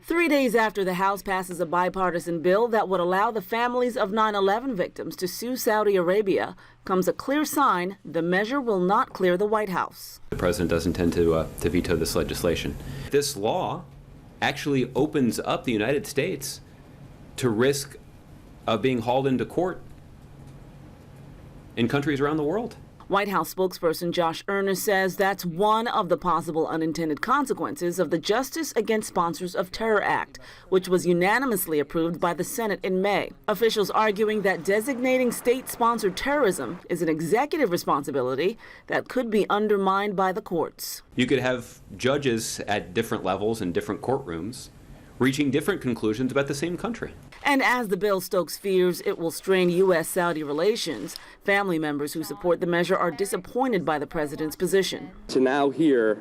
3 days after the House passes a bipartisan bill that would allow the families of 9/11 victims to sue Saudi Arabia, comes a clear sign the measure will not clear the White House. The president does intend to veto this legislation. This law actually opens up the United States to risk of being hauled into court in countries around the world. White House spokesperson Josh Earnest says that's one of the possible unintended consequences of the Justice Against Sponsors of Terror Act, which was unanimously approved by the Senate in May. Officials arguing that designating state-sponsored terrorism is an executive responsibility that could be undermined by the courts. You could have judges at different levels in different courtrooms reaching different conclusions about the same country. And as the bill stokes fears it will strain U.S.-Saudi relations, family members who support the measure are disappointed by the president's position. To now hear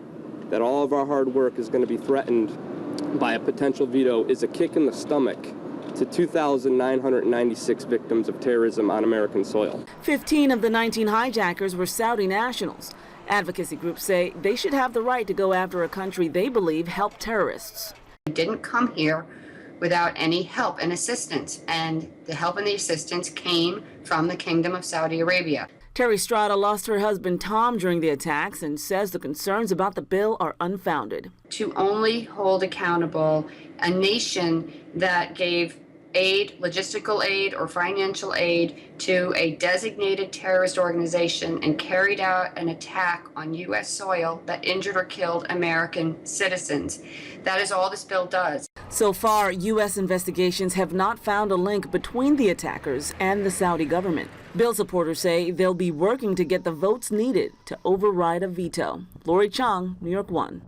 that all of our hard work is going to be threatened by a potential veto is a kick in the stomach to 2,996 victims of terrorism on American soil. 15 of the 19 hijackers were Saudi nationals. Advocacy groups say they should have the right to go after a country they believe helped terrorists. They didn't come here without any help and assistance, and the help and the assistance came from the Kingdom of Saudi Arabia. Terry Strada lost her husband Tom during the attacks and says the concerns about the bill are unfounded. To only hold accountable a nation that gave aid, logistical aid or financial aid to a designated terrorist organization and carried out an attack on U.S. soil that injured or killed American citizens. That is all this bill does. So far, U.S. investigations have not found a link between the attackers and the Saudi government. Bill supporters say they'll be working to get the votes needed to override a veto. Lori Chung, New York 1.